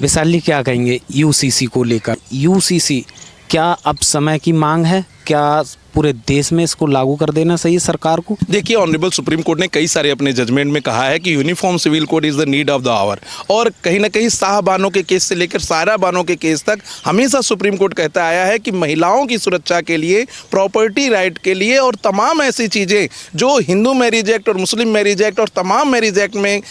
वैशाली क्या कहेंगे यूसीसी को लेकर? यूसीसी क्या अब समय की मांग है? क्या पूरे देश में इसको लागू कर देना चाहिए सरकार को? देखिए, ऑनरेबल सुप्रीम कोर्ट ने कई सारे अपने जजमेंट में कहा है कि uniform civil code is the need of the hour, और कहीं ना कहीं साहबानों के केस से लेकर सारा बानों के केस तक हमेशा सुप्रीम कोर्ट कहता आया है कि महिलाओं की सुरक्षा के लिए, प्रॉपर्टी राइट के लिए और तमाम ऐसी चीज़ें जो हिंदू मैरिज एक्ट और मुस्लिम मैरिज एक्ट और तमाम मैरिज एक्ट में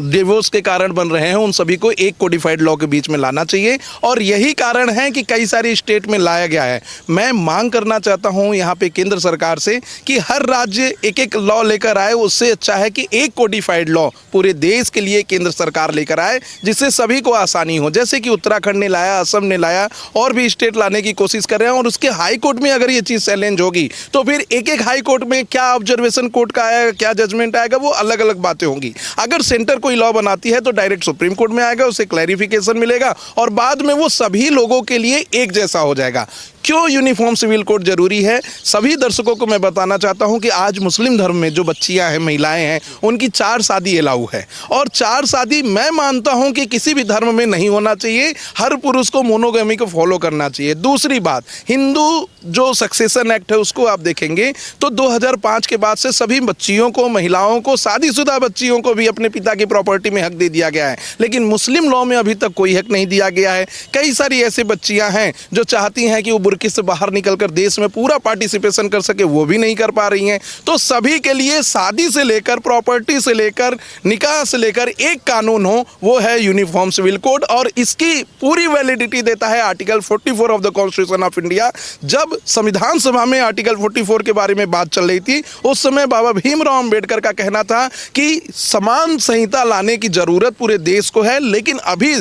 डिवोर्स के कारण बन रहे हैं, उन सभी को एक कोडिफाइड लॉ के बीच में लाना चाहिए। और यही कारण है कि कई सारी स्टेट में लाया गया है। मैं मांग करना चाहता हूं यहाँ पे केंद्र सरकार से कि हर राज्य एक एक लॉ लेकर आए। उससे अच्छा है कि एक कोडिफाइड लॉ पूरे देश के लिए केंद्र सरकार लेकर आए, जिससे सभी को आसानी हो। जैसे कि उत्तराखंड ने लाया, असम ने लाया, और भी स्टेट लाने की कोशिश कर रहे हैं। और उसके हाई कोर्ट में अगर ये चीज़ चैलेंज होगी तो फिर एक एक हाई कोर्ट में क्या ऑब्जर्वेशन कोर्ट का आएगा, क्या जजमेंट आएगा, वो अलग अलग बातें होंगी। अगर सेंटर कोई लॉ बनाती है तो डायरेक्ट सुप्रीम कोर्ट में आएगा, उसे क्लैरिफिकेशन मिलेगा और बाद में वो सभी लोगों के लिए एक जैसा हो जाएगा। क्यों यूनिफॉर्म सिविल कोड जरूरी है? सभी दर्शकों को मैं बताना चाहता हूं कि आज मुस्लिम धर्म में जो बच्चियां हैं, महिलाएं हैं, उनकी 4 शादी अलाउ है। और 4 शादी मैं मानता हूं कि किसी भी धर्म में नहीं होना चाहिए। हर पुरुष को मोनोगमी को फॉलो करना चाहिए। दूसरी बात, हिंदू जो सक्सेशन एक्ट है उसको आप देखेंगे तो 2005 के बाद से सभी बच्चियों को, महिलाओं को, शादीशुदा बच्चियों को भी अपने पिता की प्रॉपर्टी में हक दे दिया गया है। लेकिन मुस्लिम लॉ में अभी तक कोई हक नहीं दिया गया है। कई सारी ऐसी बच्चियां हैं जो चाहती हैं कि वो बुर्के से बाहर निकलकर देश में पूरा पार्टिसिपेशन कर सके, वो भी नहीं कर पा रही हैं। तो सभी के लिए शादी से लेकर, प्रॉपर्टी से लेकर, निकाह से लेकर एक कानून हो, वो है यूनिफॉर्म सिविल कोड। और इसकी पूरी वैलिडिटी देता है article 44 of the constitution of India. जब संविधान सभा में आर्टिकल 44 के बारे में बात चल रही थी, उस समय बाबा भीमराव अंबेडकर का कहना था कि समान संहिता लाने की जरूरत पूरे देश को है। लेकिन अभी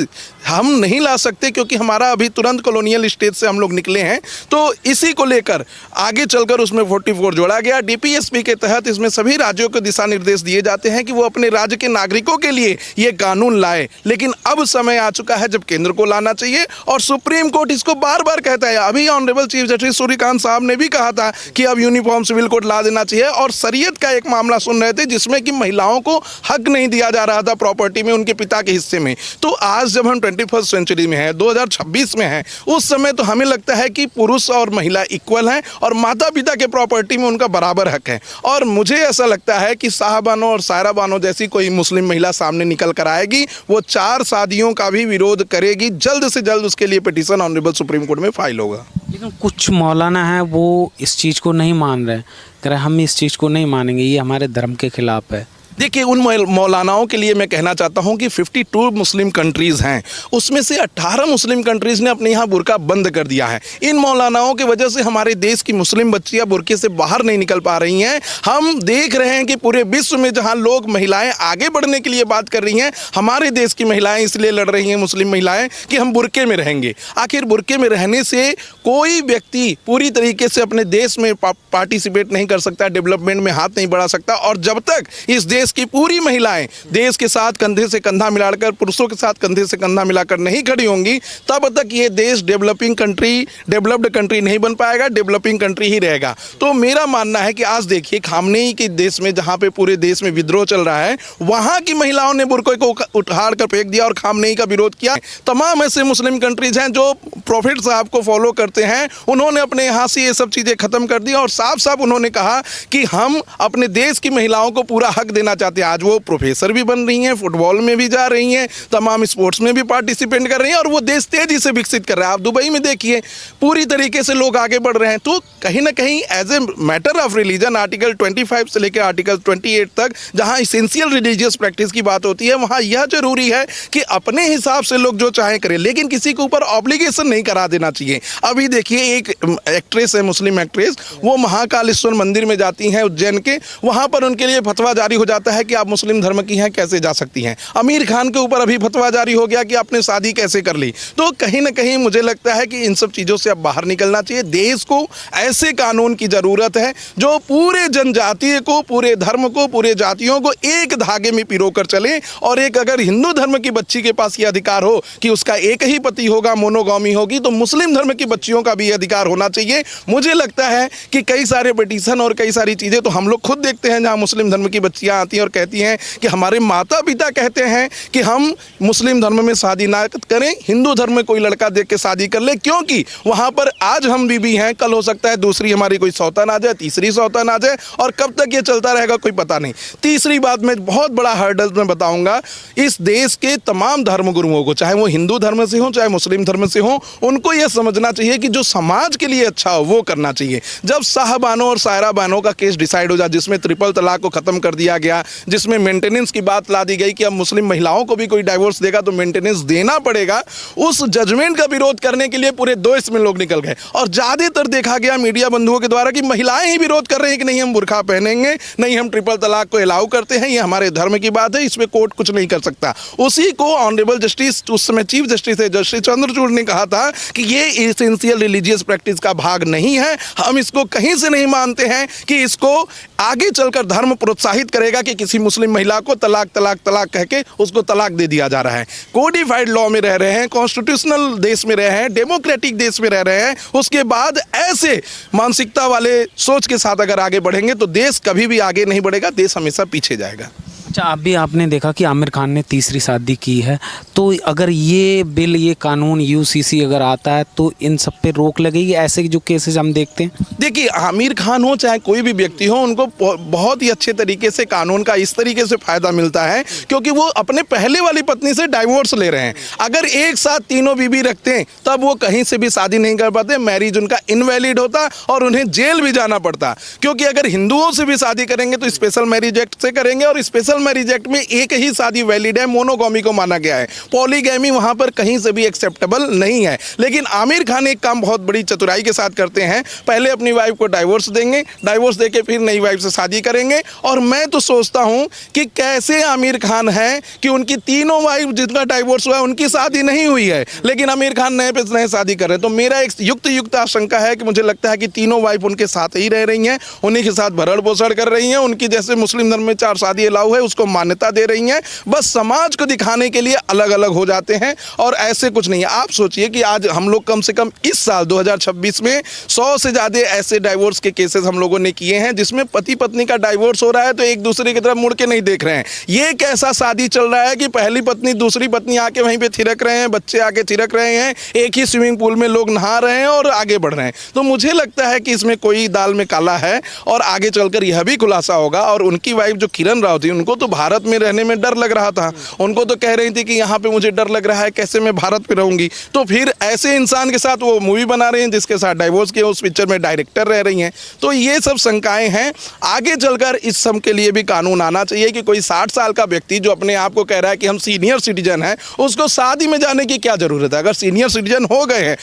हम नहीं ला सकते क्योंकि हमारा अभी तुरंत कॉलोनियल स्टेज से हम लोग निकले हैं। तो इसी को लेकर आगे चलकर उसमें 44 जोड़ा गया। डीपीएसपी के तहत इसमें सभी राज्यों को दिशा निर्देश दिए जाते हैं कि वो अपने राज्य के नागरिकों के लिए ये कानून लाए। लेकिन अब समय आ चुका है जब केंद्र को लाना चाहिए, और सुप्रीम कोर्ट इसको बार बार कहता है। अभी ऑनरेबल चीफ जस्टिस सूर्यकांत साहब ने भी कहा था कि अब यूनिफॉर्म सिविल कोड ला देना चाहिए। और शरीयत का एक मामला सुन रहे थे जिसमें कि महिलाओं को हक नहीं दिया जा रहा था प्रॉपर्टी में, उनके पिता के हिस्से में। तो आज जब हम 21st सेंचुरी में है, 2026 में है, उस समय तो हमें लगता है कि पुरुष और महिला इक्वल हैं और माता पिता के प्रॉपर्टी में उनका बराबर हक है। और मुझे ऐसा लगता है कि साहबानो और सायरा बानो जैसी कोई मुस्लिम महिला सामने निकल कर आएगी, वो 4 शादियों का भी विरोध करेगी। जल्द से जल्द उसके लिए पिटीशन ऑनरेबल सुप्रीम कोर्ट में फाइल होगा। लेकिन कुछ मौलाना हैं वो इस चीज़ को नहीं मान रहे, कह रहे हम इस चीज़ को नहीं मानेंगे, ये हमारे धर्म के खिलाफ है। देखिए, उन मौलानाओं के लिए मैं कहना चाहता हूं कि 52 मुस्लिम कंट्रीज़ हैं, उसमें से 18 मुस्लिम कंट्रीज़ ने अपने यहाँ बुर्का बंद कर दिया है। इन मौलानाओं की वजह से हमारे देश की मुस्लिम बच्चियां बुर्के से बाहर नहीं निकल पा रही हैं। हम देख रहे हैं कि पूरे विश्व में जहां लोग, महिलाएं आगे बढ़ने के लिए बात कर रही हैं, हमारे देश की महिलाएं इसलिए लड़ रही हैं, मुस्लिम महिलाएं, कि हम बुर्के में रहेंगे। आखिर बुर्के में रहने से कोई व्यक्ति पूरी तरीके से अपने देश में पार्टिसिपेट नहीं कर सकता, डेवलपमेंट में हाथ नहीं बढ़ा सकता। और जब तक इस देश की पूरी महिलाएं देश के साथ कंधे से कंधा मिलाकर, पुरुषों के साथ कंधे से कंधा मिलाकर नहीं खड़ी होंगी, तब तक ये देश डेवलप्ड कंट्री नहीं बन पाएगा, डेवलपिंग कंट्री ही रहेगा। तो मेरा मानना है कि आज देखिए, खामनेई के देश में, जहां पे पूरे देश में विद्रोह चल रहा है, वहां की महिलाओं ने बुर्के को उठाड़ कर फेंक दिया और खामनेई का विरोध किया। तमाम ऐसे मुस्लिम कंट्रीज हैं जो प्रॉफिट साहब को फॉलो करते हैं, उन्होंने अपने यहाँ से ये सब चीजें खत्म कर दी और साफ साफ उन्होंने कहा कि हम अपने देश की महिलाओं को पूरा हक देना चाहते हैं। आज वो प्रोफेसर भी बन रही हैं, फुटबॉल में भी जा रही हैं, तमाम स्पोर्ट्स में भी पार्टिसिपेट कर रही हैं, और वो देश तेजी से विकसित कर रहा है। आप दुबई में देखिए, पूरी तरीके से लोग आगे बढ़ रहे हैं। तो कहीं ना कहीं as a matter of religion, article 25 से लेकर आर्टिकल 28 तक, जहां इसेंशियल रिलीजियस प्रैक्टिस की बात होती है, वहां यह जरूरी है कि अपने हिसाब से लोग जो चाहे करें, लेकिन किसी के ऊपर ऑब्लिगेशन नहीं करा देना चाहिए। अभी देखिए, एक एक्ट्रेस है, मुस्लिम एक्ट्रेस, वो महाकालेश्वर मंदिर में जाती हैं उज्जैन के, वहां पर उनके लिए फतवा जारी हो जाता है कि आप मुस्लिम धर्म की हैं, कैसे जा सकती हैं। आमिर खान के ऊपर अभी फतवा जारी हो गया कि आपने शादी कैसे कर ली। तो कहीं ना कहीं मुझे लगता है कि इन सब चीज़ों से अब बाहर निकलना चाहिए। देश को ऐसे कानून की ज़रूरत है जो पूरे जनजातीय को, पूरे धर्म को, पूरे जातियों को एक धागे में पिरो कर चले। और एक अगर हिंदू धर्म की बच्ची के पास ये अधिकार हो कि उसका एक ही पति होगा, मोनोगामी होगी, तो मुस्लिम धर्म की बच्चियों का भी अधिकार होना चाहिए। मुझे लगता है कि कई सारे पिटीशन और कई सारी चीज़ें तो हम लोग खुद देखते हैं, जहाँ मुस्लिम धर्म की बच्चियाँ आती आती हैं और कहती हैं कि हमारे माता पिता कहते हैं कि हम मुस्लिम धर्म में शादी ना करें, हिंदू धर्म में कोई लड़का देख के शादी कर ले, क्योंकि वहाँ पर आज हम बीबी हैं, कल हो सकता है दूसरी हमारी कोई सौतन आ जाए, तीसरी सौतन आ जाए, और कब तक ये चलता रहेगा कोई पता नहीं। तीसरी बात, मैं बहुत बड़ा हर्डल मैं बताऊंगा, इस देश के तमाम धर्मगुरुओं को, चाहे वो हिंदू धर्म से हो चाहे मुस्लिम धर्म से हो, उनको यह समझना चाहिए कि जो समाज के लिए अच्छा हो वो करना चाहिए। जब साहबानों और सायरा बानों का केस डिसाइड हो जाए, जिसमें ट्रिपल तलाक को खत्म कर दिया गया, जिसमें मेंटेनेंस की बात ला दी गई कि अब मुस्लिम महिलाओं को भी कोई डाइवोर्स देगा तो मेंटेनेंस देना पड़ेगा, उस जजमेंट का विरोध करने के लिए पूरे देश में लोग निकल गए। और ज्यादातर देखा गया मीडिया बंधुओं के द्वारा कि महिलाएं ही विरोध कर रही हैं कि नहीं हम बुर्का पहनेंगे, नहीं हम ट्रिपल तलाक को अलाउ करते हैं, ये हमारे धर्म की बात है, इसमें कोर्ट कुछ नहीं कर सकता। उसी को ऑनरेबल जस्टिस, उस समय चीफ जस्टिस है जस्टिस चंद्रचूड़ ने कहा था कि ये एसेंशियल रिलीजियस प्रैक्टिस का भाग नहीं है, हम इसको कहीं से नहीं मानते हैं कि इसको आगे चलकर धर्म प्रोत्साहित करेगा कि किसी मुस्लिम महिला को तलाक तलाक तलाक कह के उसको तलाक दे दिया जा रहा है। कोडिफाइड लॉ में रह रहे हैं, कॉन्स्टिट्यूशनल देश में रहे हैं, डेमोक्रेटिक देश में रह रहे हैं, उसके बाद ऐसे मानसिकता वाले सोच के साथ अगर आगे बढ़ेंगे तो देश कभी भी आगे नहीं बढ़ेगा, देश हमेशा पीछे जाएगा। अच्छा, अभी आपने देखा कि आमिर खान ने तीसरी शादी की है, तो अगर ये बिल, ये कानून यूसीसी अगर आता है तो इन सब पे रोक लगेगी, ऐसे जो केसेस हम देखते हैं? देखिए, आमिर खान हो चाहे कोई भी व्यक्ति हो, उनको बहुत ही अच्छे तरीके से कानून का इस तरीके से फ़ायदा मिलता है क्योंकि वो अपने पहले वाली पत्नी से डाइवोर्स ले रहे हैं। अगर एक साथ तीनों बीवी रखते हैं तब वो कहीं से भी शादी नहीं कर पाते, मैरिज उनका इनवैलिड होता और उन्हें जेल भी जाना पड़ता। क्योंकि अगर हिंदुओं से भी शादी करेंगे तो स्पेशल मैरिज एक्ट से करेंगे, और स्पेशल मैरिज एक्ट में एक ही शादी वैलिड है, मोनोगॉमी को माना गया है, पॉलीगैमी वहां पर कहीं से भी एक्सेप्टेबल नहीं है। लेकिन आमिर खान एक काम बहुत बड़ी चतुराई के साथ करते हैं, पहले अपनी वाइफ को डाइवोर्स देंगे, डाइवोर्स देके फिर नई वाइफ से शादी करेंगे। और मैं तो सोचता हूं कि कैसे आमिर खान है कि उनकी तीनों वाइफ जिनका डाइवोर्स हुआ है उनकी शादी नहीं हुई है, लेकिन आमिर खान नए पे नए शादी कर रहे हैं। तो मेरा एक युक्त आशंका है कि मुझे लगता है कि तीनों वाइफ उनके साथ ही रह रही हैं, उन्हीं के साथ भरण पोषण कर रही हैं, उनकी जैसे मुस्लिम धर्म में 4 शादी अलाउ है उसको मान्यता दे रही हैं, बस समाज को दिखाने के लिए अलग अलग हो जाते हैं, और ऐसे कुछ नहीं है। आप सोचिए कि आज हम लोग कम से कम इस साल 2026 में 100 से ज़्यादा ऐसे डाइवोर्स के केसेस हम लोगों ने किए हैं जिसमें पति पत्नी का डाइवोर्स हो रहा है तो एक दूसरे की तरफ मुड़ के नहीं देख रहे हैं। ये कैसा शादी चल रहा है कि पहली पत्नी दूसरी पत्नी आके वहीं पे थिरक रहे हैं, बच्चे आके थिरक रहे हैं, एक ही स्विमिंग पूल में लोग नहा रहे हैं और आगे बढ़ रहे हैं। तो मुझे लगता है कि इसमें कोई दाल में काला है, और आगे चलकर यह भी खुलासा होगा। और उनकी वाइफ जो किरण राव थी, उनको तो भारत में रहने में डर लग रहा था, उनको तो कह रही थी कि यहाँ पे मुझे डर लग रहा है, कैसे मैं भारत पे रहूंगी। तो फिर ऐसे इंसान के साथ वो मूवी बना रहे हैं जिसके साथ डाइवोर्स किया, उस पिक्चर में डायरेक्टर रह रही हैं। तो ये सब शंकाएं हैं। आगे चलकर इस सब के लिए भी कानून आना चाहिए कि कोई 60 साल का व्यक्ति जो अपने आप को कह रहा है कि हम सीनियर सिटीजन हैं, उसको शादी में जाने की क्या जरूरत है। अगर सीनियर सिटीजन हो गए हैं,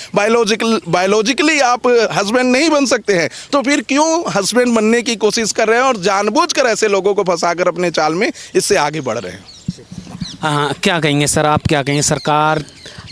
बायोलॉजिकली आप हस्बैंड नहीं बन सकते हैं, तो फिर क्यों हस्बैंड बनने की कोशिश कर रहे हैं और जानबूझकर ऐसे लोगों को फंसाकर अपने चाल में इससे आगे बढ़ रहे हैं। हाँ, क्या कहेंगे सर, आप क्या कहेंगे? सरकार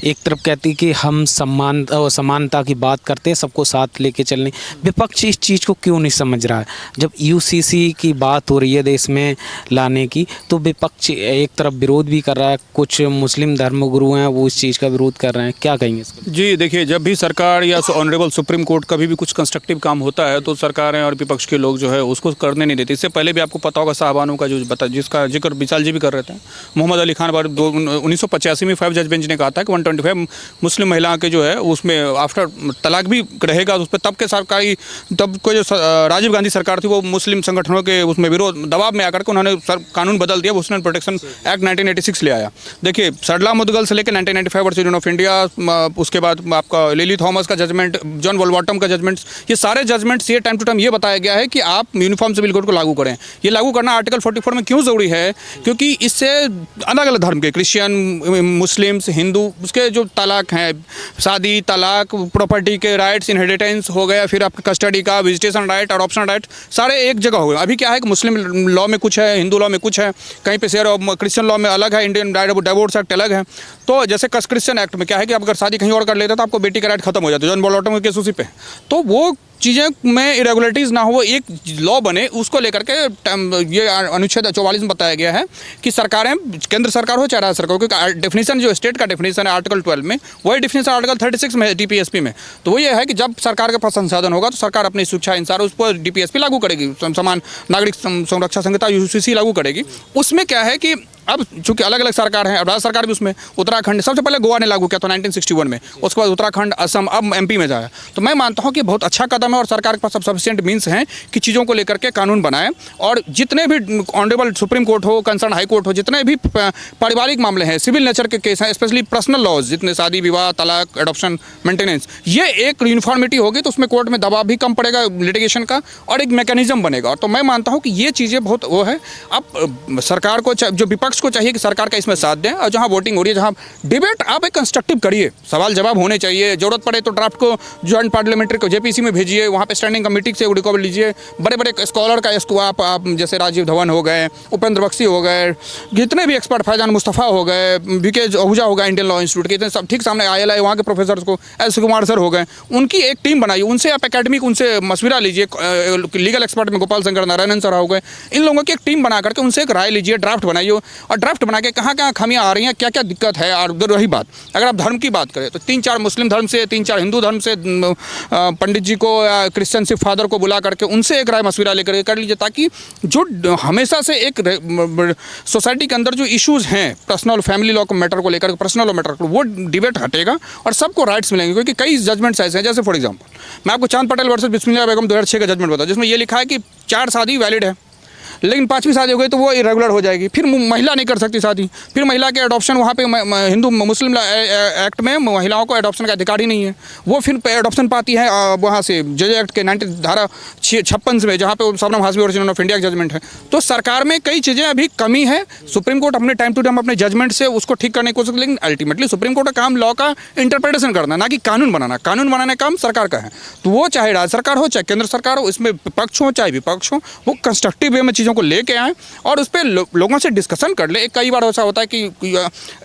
एक तरफ कहती कि हम समानता की बात करते हैं, सबको साथ लेके चलने, विपक्ष इस चीज़ को क्यों नहीं समझ रहा है? जब यूसीसी की बात हो रही है देश में लाने की, तो विपक्ष एक तरफ विरोध भी कर रहा है, कुछ मुस्लिम धर्मगुरु हैं वो इस चीज़ का विरोध कर रहे हैं, क्या कहेंगे इसको? जी देखिए, जब भी सरकार या ऑनरेबल सुप्रीम कोर्ट कभी भी कुछ कंस्ट्रक्टिव काम होता है तो सरकारें और विपक्ष के लोग जो है उसको करने नहीं देते। इससे पहले भी आपको पता होगा साहबानों का जिसका जिक्र विशाल जी भी कर रहे थे, मोहम्मद अली खान 1985 में 5 जज बेंच ने कहा था कि 125 मुस्लिम महिलाओं के जो है उसमें आफ्टर तलाक भी रहेगा उस पर। तब को जो राजीव गांधी सरकार थी वो मुस्लिम संगठनों के उसमें विरोध दबाव में आकर के उन्होंने कानून बदल दिया, मुस्लिम प्रोटेक्शन एक्ट 1986 ले आया। देखिए, सरला मुदगल से लेकर 1995 वर्सेस ऑफ इंडिया, उसके बाद आपका लिली थॉमस का जजमेंट, जॉन वॉलबॉटम का जजमेंट, ये सारे जजमेंट्स ये टाइम टू टाइम ये बताया गया है कि आप यूनिफॉर्म सिविल कोड को लागू करें। ये लागू करना आर्टिकल 44 में क्यों ज़रूरी है? क्योंकि इससे अलग अलग धर्म के, क्रिश्चियन, मुस्लिम्स, हिंदू, उसके जो तलाक हैं, शादी, तलाक, प्रॉपर्टी के राइट्स, इनहेरिटेंस हो गया, फिर आपका कस्टडी का, विजिटेशन राइट, अडॉप्शन राइट, सारे एक जगह हो गए। अभी क्या है कि मुस्लिम लॉ में कुछ है, हिंदू लॉ में कुछ है, कहीं पे शेयर और क्रिश्चियन लॉ में अलग है, इंडियन डाइवोर्स एक्ट अलग है। तो जैसे क्रिश्चियन एक्ट में क्या है कि आप अगर शादी कहीं और कर लेते तो आपको बेटी का राइट खत्म हो जाता है, जॉन वॉलबॉटम के केस उसी पे। तो वो चीज़ें में इरेगुलरिटीज़ ना हो, वो एक लॉ बने, उसको लेकर के ये अनुच्छेद 44 में बताया गया है कि सरकारें, केंद्र सरकार हो चाहे राज्य सरकार हो, क्योंकि डेफिनेशन जो स्टेट का डेफिनेशन है आर्टिकल 12 में, वही डेफिनेशन आर्टिकल 36 में है DPSP में। तो वो ये है कि जब सरकार के पास संसाधन होगा तो सरकार अपनी शिक्षा अनुसार उस पर DPSP लागू करेगी, समान नागरिक संरक्षा संहिता UCC लागू करेगी। उसमें क्या है कि अब चूंकि अलग अलग सरकार हैं, अब राज्य सरकार भी उसमें, उत्तराखंड सबसे पहले गोवा ने लागू किया था 1961 में, उसके बाद उत्तराखंड, असम, अब MP में जाए। तो मैं मानता हूं कि बहुत अच्छा कदम है और सरकार के पास सब सफिशिएंट मीन्स हैं कि चीज़ों को लेकर के कानून बनाए। और जितने भी ऑनरेबल सुप्रीम कोर्ट हो, कंसर्न हाई कोर्ट हो, जितने भी पारिवारिक मामले हैं, सिविल नेचर के केस हैं, स्पेशली पर्सनल लॉज, जितने शादी विवाह, तलाक, एडॉप्शन, मेंटेनेंस, ये एक यूनिफॉर्मिटी होगी तो उसमें कोर्ट में दबाव भी कम पड़ेगा लिटिगेशन का और एक मैकेनिज्म बनेगा। तो मैं मानता हूँ कि ये चीज़ें बहुत वो है। अब सरकार को, जो विपक्ष को चाहिए कि सरकार का इसमें साथ दें, और जहां वोटिंग हो रही है, जहां डिबेट, आप एक कंस्ट्रक्टिव करिए, सवाल जवाब होने चाहिए, जरूरत पड़े तो ड्राफ्ट को जॉइंट पार्लियामेंट्री को JPC में भेजिए, वहां पे स्टैंडिंग कमेटी से रिकॉर्ड लीजिए, बड़े बड़े स्कॉलर का इसको आप जैसे राजीव धवन हो गए, उपेंद्र बख्शी हो गए, जितने भी एक्सपर्ट, फैजान मुस्तफ़ा हो गए, VK आहूजा हो गया इंडियन लॉ इंस्टीट्यूट के, इतने सब ठीक सामने ILI वहाँ के प्रोफेसर को S कुमार सर हो गए, उनकी एक टीम बनाइए, उनसे आप एकेडमिक, उनसे मशविरा लीजिए, लीगल एक्सपर्ट में गोपाल शंकर नारायणन सर हो गए, इन लोगों की एक टीम बना करके उनसे एक राय लीजिए, ड्राफ्ट बनाइए, और ड्राफ्ट बना के कहाँ कहाँ खामियां आ रही हैं, क्या क्या दिक्कत है। और उधर रही बात, अगर आप धर्म की बात करें तो 3-4 मुस्लिम धर्म से, 3-4 हिंदू धर्म से पंडित जी को या क्रिश्चियन शिव फादर को बुला करके उनसे एक राय मशविरा लेकर कर लीजिए, ताकि जो हमेशा से एक सोसाइटी के अंदर जो इश्यूज़ हैं पर्सनल फैमिली लॉ मैटर को लेकर, पर्सनल लॉ मैटर को, वो डिबेट हटेगा और सबको राइट्स मिलेंगे। क्योंकि कई जजमेंट्स ऐसे हैं, जैसे फॉर एग्जाम्पल मैं आपको चांद पटेल वर्सेस बिस्मिल्लाह बेगम 2006 का जजमेंट बताऊँ, जिसमें ये लिखा है कि 4 शादी वैलिड है, लेकिन 5वीं शादी हो गई तो वो इरेगुलर हो जाएगी, फिर महिला नहीं कर सकती शादी, फिर महिला के एडॉप्शन, वहाँ पे हिंदू मुस्लिम एक्ट में महिलाओं को एडॉप्शन का अधिकार ही नहीं है, वो फिर एडॉप्शन पाती है वहाँ से जज एक्ट के 90 धारा 56 में, जहाँ पे Shabnam Hashmi origin of India का जजमेंट है। तो सरकार में कई चीज़ें अभी कमी है, सुप्रीम कोर्ट अपने टाइम टू टाइम अपने जजमेंट से उसको ठीक करने की कोशिश, लेकिन अल्टीमेटली सुप्रीम कोर्ट का काम लॉ का इंटरप्रिटेशन करना, ना कि कानून बनाना। कानून बनाने का काम सरकार का है, तो वो चाहे राज्य सरकार हो चाहे केंद्र सरकार हो, इसमें विपक्ष हो चाहे विपक्ष हो, वो कंस्ट्रक्टिव वे में चीज़ों को लेके आए और उस पर लोगों से डिस्कशन कर ले। कई बार ऐसा होता है कि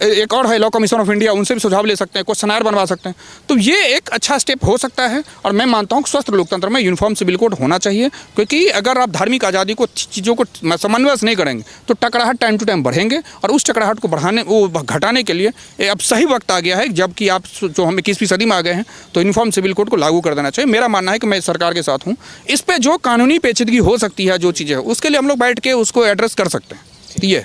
एक और है लॉ कमीशन ऑफ इंडिया, उनसे भी सुझाव ले सकते हैं, कुछ सिनेरियो बनवा सकते हैं। तो ये एक अच्छा स्टेप हो सकता है और मैं मानता हूँ कि स्वस्थ लोकतंत्र में यूनिफॉर्म सिविल कोड होना चाहिए, क्योंकि अगर आप धार्मिक आज़ादी को, चीज़ों को समन्वय नहीं करेंगे तो टकराहट टाइम टू टाइम बढ़ेंगे और उस टकराहट को घटाने के लिए अब सही वक्त आ गया है, जबकि आप जो हम 21वीं सदी में आ गए हैं, तो यूनिफॉर्म सिविल कोड को लागू कर देना चाहिए। मेरा मानना है कि मैं सरकार के साथ हूँ। इस पर जो कानूनी पेचीदगी हो सकती है, जो चीज़ें, उसके लिए हम लोग बैठ के उसको एड्रेस कर सकते हैं। ये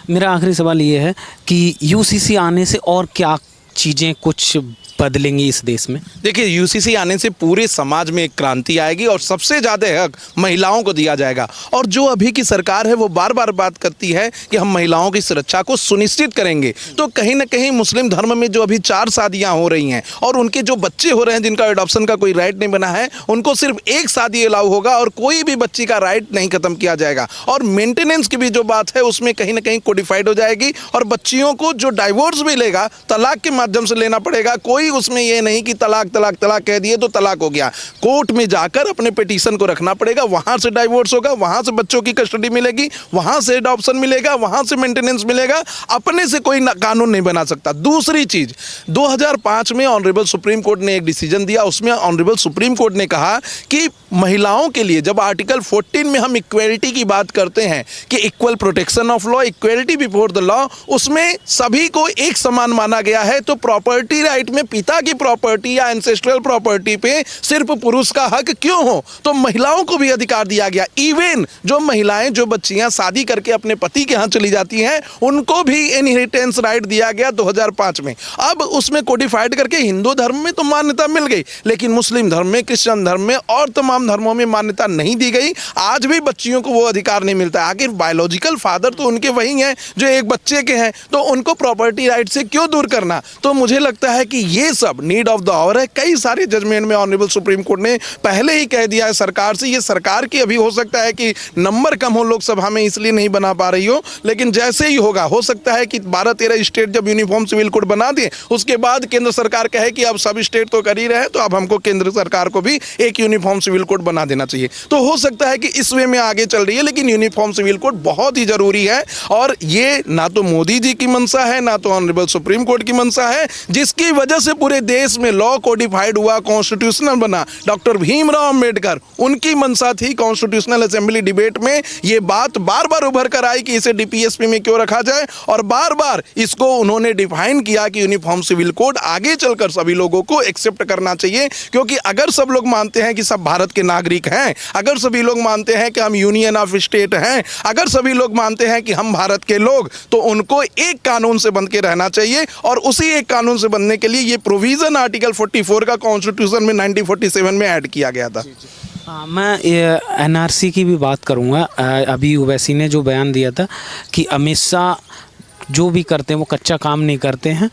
मेरा आखिरी सवाल ये है कि UCC आने से और क्या चीज़ें कुछ बदलेंगी इस देश में? देखिए, UCC आने से पूरे समाज में एक क्रांति आएगी और सबसे ज़्यादा हक महिलाओं को दिया जाएगा। और जो अभी की सरकार है वो बार बार बात करती है कि हम महिलाओं की सुरक्षा को सुनिश्चित करेंगे, तो कहीं ना कहीं मुस्लिम धर्म में जो अभी 4 शादियां हो रही हैं और उनके जो बच्चे हो रहे हैं जिनका एडॉप्शन का कोई राइट नहीं बना है, उनको सिर्फ एक शादी अलाउ होगा और कोई भी बच्ची का राइट नहीं खत्म किया जाएगा। और मेंटेनेंस की भी जो बात है उसमें कहीं ना कहीं कोडिफाइड हो जाएगी और बच्चियों को जो डाइवोर्स भी लेगा तलाक के माध्यम से लेना पड़ेगा। कोई उसमें ये नहीं कि तलाक तलाक तलाक कह दिए तो तलाक हो गया। कोर्ट में जाकर अपने पिटीशन को रखना पड़ेगा, वहां से डाइवोर्स होगा, वहां से बच्चों की कस्टडी मिलेगी, वहां से एडॉप्शन मिलेगा, वहां से मेंटेनेंस मिलेगा। अपने से कोई कानून नहीं बना सकता। दूसरी चीज, 2005 में ऑनरेबल सुप्रीम कोर्ट ने एक डिसीजन दिया, उसमें ऑनरेबल सुप्रीम कोर्ट ने कहा कि महिलाओं के लिए जब आर्टिकल 14 में हम इक्वलिटी की बात करते हैं कि equal protection of law, equality before the law, उसमें सभी को एक समान माना गया है। तो प्रॉपर्टी राइट में पिता की प्रॉपर्टी या एंसेस्ट्रल प्रॉपर्टी पे सिर्फ पुरुष का हक क्यों हो, तो महिलाओं को भी अधिकार दिया गया। इवन जो महिलाएं, जो बच्चियां शादी करके अपने पति के यहाँ चली जाती हैं, उनको भी इनहेरिटेंस राइट दिया गया 2005 में। अब उसमें कोडिफाइड करके हिंदू धर्म में तो मान्यता मिल गई, लेकिन मुस्लिम धर्म में, क्रिश्चियन धर्म में और तमाम धर्मों में मान्यता नहीं दी गई। आज भी बच्चियों को वो अधिकार नहीं मिलता। आखिर बायोलॉजिकल फादर तो उनके वही हैं जो एक बच्चे के हैं, तो उनको प्रॉपर्टी राइट से क्यों दूर करना। तो मुझे लगता है कि ये सब नीड ऑफ द आवर है। कई सारे जजमेंट में ऑनरेबल सुप्रीम कोर्ट ने पहले ही कह दिया है सरकार से, ये सरकार की अभी हो सकता है कि नंबर कम हो लोकसभा में इसलिए नहीं बना पा रही हो, लेकिन जैसे ही होगा, हो सकता है कि 12-13 स्टेट जब यूनिफॉर्म सिविल कोड बना दें, उसके बाद केंद्र सरकार कहे कि अब सब स्टेट तो कर ही रहे हैं, तो अब हमको केंद्र सरकार को भी एक यूनिफॉर्म सिविल कोड बना देना चाहिए। तो हो सकता है कि इस वे में आगे चल रही है, लेकिन यूनिफॉर्म सिविल कोड बहुत ही जरूरी है। और ये ना तो मोदी जी की मंशा है, ना तो ऑनरेबल सुप्रीम कोर्ट की मंशा है, जिसकी वजह से पूरे देश में लॉ कोडिफाइड हुआ, कॉन्स्टिट्यूशनल बना। डॉक्टर भीमराव अंबेडकर, उनकी मंशा थी कॉन्स्टिट्यूशनल असेंबली डिबेट में ये बात बार बार उभर कर आई कि इसे डीपीएसपी में क्यों रखा जाए, और बार बार इसको उन्होंने डिफाइन किया कि यूनिफॉर्म सिविल कोड आगे चलकर सभी लोगों को एक्सेप्ट करना चाहिए। क्योंकि अगर सब लोग मानते हैं कि सब भारत के नागरिक हैं, अगर सभी लोग मानते हैं कि हम यूनियन ऑफ स्टेट हैं, अगर सभी लोग मानते हैं कि हम भारत के लोग, तो उनको एक कानून से बंध के रहना चाहिए। और उसी एक कानून से बंधने के लिए ये प्रोविजन आर्टिकल 44 का कॉन्स्टिट्यूशन में 1947 में ऐड किया गया था। मैं एनआरसी की भी बात करूंगा। अभी ओवैसी ने जो बयान दिया था कि अमित शाह जो भी करते हैं वो कच्चा काम नहीं करते हैं,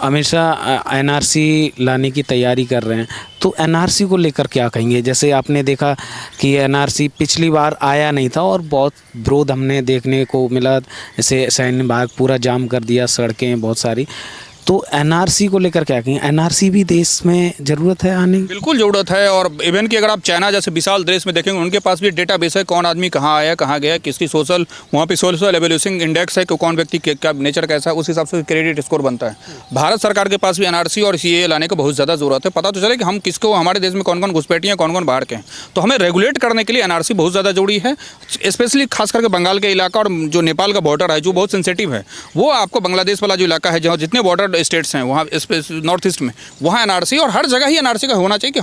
अमित शाह एनआरसी लाने की तैयारी कर रहे हैं। तो एनआरसी को लेकर क्या कहेंगे? जैसे आपने देखा कि एनआरसी पिछली बार आया नहीं था और बहुत विरोध हमने देखने को मिला, जैसे सैन्य विभाग पूरा जाम कर दिया, सड़कें बहुत सारी। तो एनआरसी को लेकर क्या कहेंगे? एनआरसी भी देश में ज़रूरत है आने की? बिल्कुल ज़रूरत है। और इवन कि अगर आप चाइना जैसे विशाल देश में देखेंगे, उनके पास भी डेटाबेस है, कौन आदमी कहाँ आया, कहाँ गया, किसकी सोशल, वहाँ पे सोशल एवोल्यूशन इंडेक्स है कि कौन व्यक्ति का नेचर कैसा है, उस हिसाब से क्रेडिट स्कोर बनता है। भारत सरकार के पास भी एनआरसी और सीएए लाने को बहुत ज़्यादा ज़रूरत है। पता तो चले कि हम किसको, हमारे देश में कौन कौन घुसपैठिए हैं, कौन कौन बाहर के हैं। तो हमें रेगुलेट करने के लिए एनआरसी बहुत ज़्यादा जरूरी है। स्पेशली खास करके बंगाल के इलाका और जो नेपाल का बॉर्डर है, जो बहुत सेंसिटिव है, वो आपको बांग्लादेश वाला जो इलाका है, जहाँ जितने बॉर्डर स्टेट्स हैं वहाँ नॉर्थ ईस्ट में, वहाँ एनआरसी और हर जगह ही एनआरसी का होना चाहिए कि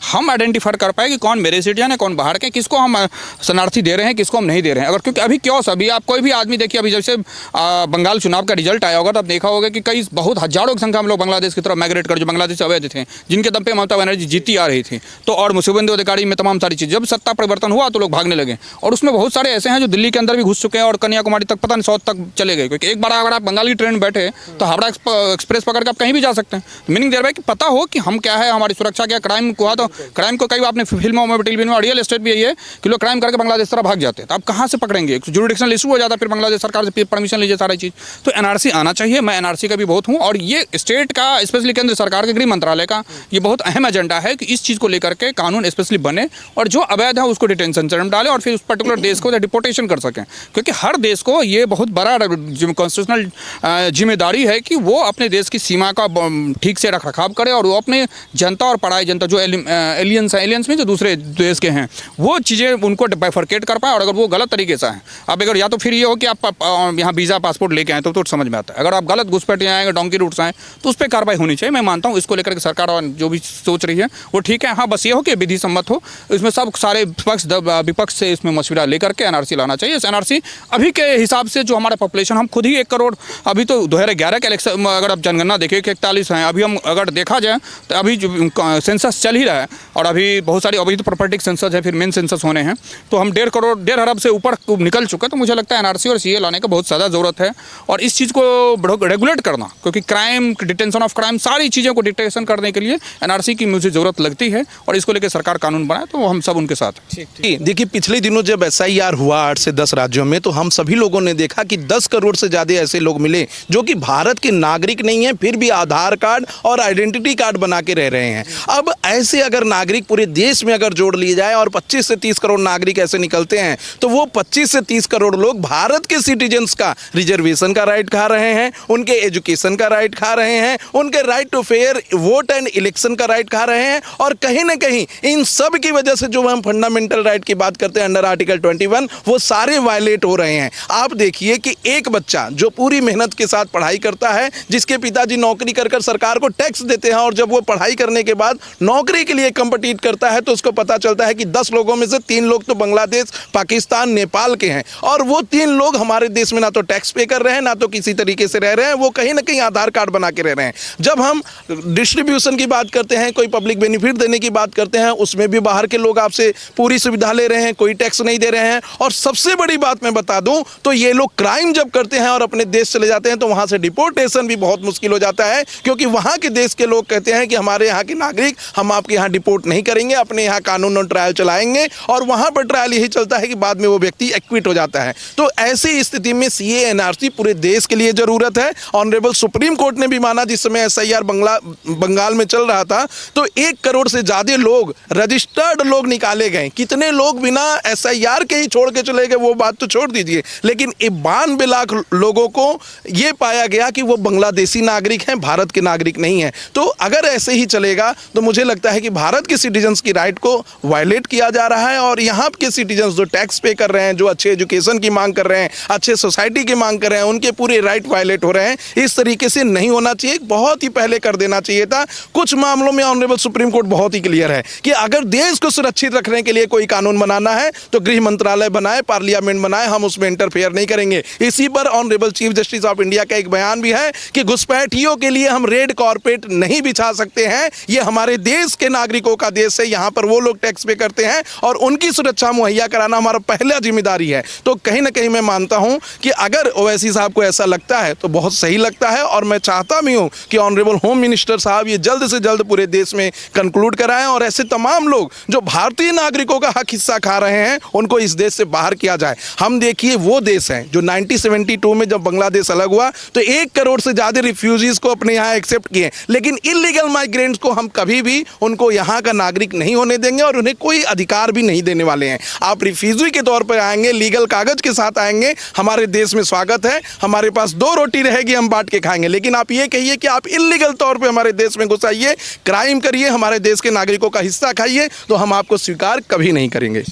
हम आइडेंटिफाई कर पाए कि कौन मेरे सिटीजन है, कौन बाहर के, किसको हम एनआरसी दे रहे हैं, किसको हम नहीं दे रहे हैं। अगर क्योंकि अभी अभी आप कोई भी आदमी देखिए, अभी जैसे बंगाल चुनाव का रिजल्ट आया होगा तो आप देखा होगा कि कई बहुत हजारों की संख्या में लोग बांग्लादेश की तरफ माइग्रेट कर, जो बांग्लादेश से अवैध थे, जिनके दम पे ममता बनर्जी जीती आ रही थी। तो और शुभेंदु अधिकारी में तमाम सारी चीज़, जब सत्ता परिवर्तन हुआ तो लोग भागने लगे। और उसमें बहुत सारे ऐसे हैं जो दिल्ली के अंदर भी घुस चुके हैं और कन्याकुमारी तक, पता नहीं साउथ तक चले गए। क्योंकि एक बार अगर आप बंगाल की ट्रेन में बैठे तो हावड़ा एक्सप्रेस पकड़ के आप कहीं भी जा सकते हैं। मीनिंग देर है कि पता हो कि हम क्या है, हमारी सुरक्षा क्या, क्राइम को तो क्राइम को कई बार आपने फिल्मों में, टेलीविजन में, रियल एस्टेट भी यही है कि लोग क्राइम करके बांग्लादेश तरफ भाग जाते हैं। तो आप कहाँ से पकड़ेंगे? जुरिडिक्शनल इशू हो जाता है, फिर बांग्लादेश सरकार से परमिशन लीजिए सारी चीज़। तो एनआरसी आना चाहिए। मैं एनआरसी का भी बहुत हूँ, और ये स्टेट का, स्पेशली केंद्र सरकार के गृह मंत्रालय का ये बहुत अहम एजेंडा है कि इस चीज़ को लेकर के कानून स्पेशली बने, और जो अवैध है उसको डिटेंशन सेंटर में डाले और फिर उस पर्टिकुलर देश को डिपोर्टेशन कर सकें। क्योंकि हर देश को ये बहुत बड़ा कॉन्स्टिट्यूशनल जिम्मेदारी है कि वो अपने देश की सीमा का ठीक से रख रखाव करे, और वो अपने जनता और पढ़ाई जनता जो एलियंस में जो दूसरे देश के हैं, वो चीज़ें उनको बाइफरकेट कर पाए। और अगर वो गलत तरीके से हैं, अब अगर या तो फिर ये हो कि आप यहाँ वीज़ा पासपोर्ट लेके आए तो समझ में आता है। अगर आप गलत घुसपैठिए आएंगे, डोंकी रूट से आए, तो उस पर कार्रवाई होनी चाहिए। मैं मानता हूँ इसको लेकर के सरकार और जो भी सोच रही है वो ठीक है। हाँ, बस ये हो कि विधि सम्मत हो, इसमें सब सारे विपक्ष से इसमें मशवरा लेकर के एनआरसी लाना चाहिए। एनआरसी अभी के हिसाब से जो हमारा पॉपुलेशन, हम खुद ही 1 करोड़, अभी तो 2011 के इलेक्शन अगर आप जनगणना देखिए कि 41 हैं, अभी हम अगर देखा जाए तो अभी जो सेंसस चल ही रहा है, और अभी बहुत सारी अभी तो प्रॉपर्टी सेंसस है, फिर मेन सेंसस होने हैं, तो हम 1.5 अरब से ऊपर निकल चुके हैं। तो मुझे लगता है एनआरसी और सीए लाने का बहुत ज़्यादा ज़रूरत है, और इस चीज़ को रेगुलेट करना, क्योंकि क्राइम, डिटेंशन ऑफ क्राइम, सारी चीज़ों को डिटेक्शन करने के लिए एनआरसी की मुझे ज़रूरत लगती है, और इसको लेकर सरकार कानून बनाए तो हम सब उनके साथ। देखिए, पिछले दिनों जब एसआईआर हुआ 8 से 10 राज्यों में, तो हम सभी लोगों ने देखा कि 10 करोड़ से ज़्यादा ऐसे लोग मिले जो कि भारत के नागरिक नहीं हैं, फिर भी आधार कार्ड और आइडेंटिटी कार्ड बना के रह रहे हैं। अब ऐसे अगर नागरिक पूरे देश में अगर जोड़ लिए जाए और 25 से 30 करोड़ नागरिक ऐसे निकलते हैं, तो वो 25 से 30 करोड़ लोग भारत के सिटीजन्स का रिजर्वेशन का राइट खा रहे हैं, उनके एजुकेशन का राइट खा रहे हैं, उनके right to fair vote and election का राइट खा रहे हैं। और कहीं ना कहीं इन सब की वजह से जो हम फंडामेंटल राइट की बात करते हैं अंडर आर्टिकल 21, वो सारे वायलेट हो रहे हैं। आप देखिए कि एक बच्चा जो पूरी मेहनत के साथ पढ़ाई करता है, जिसके पिताजी नौकरी कर सरकार को टैक्स देते हैं, और जब वो पढ़ाई करने के बाद नौकरी के लिए कम्पिटिट करता है, तो उसको पता चलता है कि 10 लोगों में से 3 लोग तो बांग्लादेश, पाकिस्तान, नेपाल के हैं, और वो 3 लोग हमारे देश में ना तो टैक्स पे कर रहे हैं, ना तो किसी तरीके से रह रहे हैं, वो कहीं ना कहीं आधार कार्ड बना के रह रहे हैं। जब हम डिस्ट्रीब्यूशन की बात करते हैं, कोई पब्लिक बेनिफिट देने की बात करते हैं, उसमें भी बाहर के लोग आपसे पूरी सुविधा ले रहे हैं, कोई टैक्स नहीं दे रहे हैं। और सबसे बड़ी बात मैं बता दूं तो ये लोग क्राइम जब करते हैं और अपने देश चले जाते हैं, तो वहां से डिपोर्टेशन भी बहुत मुश्किल हो जाता है, क्योंकि वहां के देश के लोग कहते हैं कि हमारे यहाँ के नागरिक हम आपके यहाँ डिपोर्ट नहीं करेंगे, अपने यहाँ कानून और ट्रायल चलाएंगे, और वहां पर ट्रायल यही चलता है कि बाद में वो व्यक्ति एक्विट हो जाता है। तो ऐसी स्थिति में सीए एनआरसी पूरे देश के लिए जरूरत है। ऑनरेबल सुप्रीम कोर्ट ने भी माना, जिस समय एसआईआर बंगाल में चल रहा था, तो 1 करोड़ से ज्यादा लोग, रजिस्टर्ड लोग निकाले गए। कितने लोग बिना एसआईआर के ही छोड़ के चले गए वो बात तो छोड़ दीजिए, लेकिन 92 लाख लोगों को ये पाया गया कि वो बांग्लादेश बांग्लादेशी नागरिक हैं, भारत के नागरिक नहीं हैं। तो अगर ऐसे ही चलेगा तो मुझे लगता है कि भारत के सिटीजन्स की राइट को वायलेट किया जा रहा है, और यहाँ के सिटीजन्स जो टैक्स पे कर रहे हैं, जो अच्छे एजुकेशन की मांग कर रहे हैं, अच्छे सोसाइटी की मांग कर रहे हैं, उनके पूरे राइट वायलेट हो रहे हैं। इस तरीके से नहीं होना चाहिए, बहुत ही पहले कर देना चाहिए था। कुछ मामलों में ऑनरेबल सुप्रीम कोर्ट बहुत ही क्लियर है कि अगर देश को सुरक्षित रखने के लिए कोई कानून बनाना है तो गृह मंत्रालय बनाए, पार्लियामेंट बनाए, हम उसमें इंटरफेयर नहीं करेंगे। इसी पर honourable chief justice of India का एक बयान भी है कि घुसपैठियों के लिए हम रेड कारपेट नहीं बिछा सकते हैं। ये हमारे देश के नागरिकों का देश है, यहाँ पर वो लोग टैक्स पे करते हैं और उनकी सुरक्षा मुहैया कराना हमारा पहला जिम्मेदारी है। तो कहीं ना कहीं मैं मानता हूं कि अगर ओवैसी साहब को ऐसा लगता है तो बहुत सही लगता है, और मैं चाहता भी हूं कि ऑनरेबल होम मिनिस्टर साहब ये जल्द से जल्द पूरे देश में कंक्लूड कराएं और ऐसे तमाम लोग जो भारतीय नागरिकों का हक हिस्सा खा रहे हैं उनको इस देश से बाहर किया जाए। हम देखिए वो देश हैं जो 1972 में जब बांग्लादेश अलग हुआ तो 1 करोड़ से ज़्यादा रिफ्यूजीज को अपने यहाँ एक्सेप्ट किए, लेकिन इलीगल माइग्रेंट्स को हम कभी भी उनको यहाँ का नागरिक नहीं होने देंगे और उन्हें कोई अधिकार भी नहीं देने वाले हैं। आप रिफ्यूजी के तौर पर आएंगे, लीगल कागज के साथ आएंगे, हमारे देश में स्वागत है, हमारे पास 2 रोटी रहेगी, हम बांट के खाएंगे। लेकिन आप ये कहिए कि आप इलीगल तौर पे हमारे देश में घुस आइए, क्राइम करिए, हमारे देश के नागरिकों का हिस्सा खाइए, तो हम आपको स्वीकार कभी नहीं करेंगे।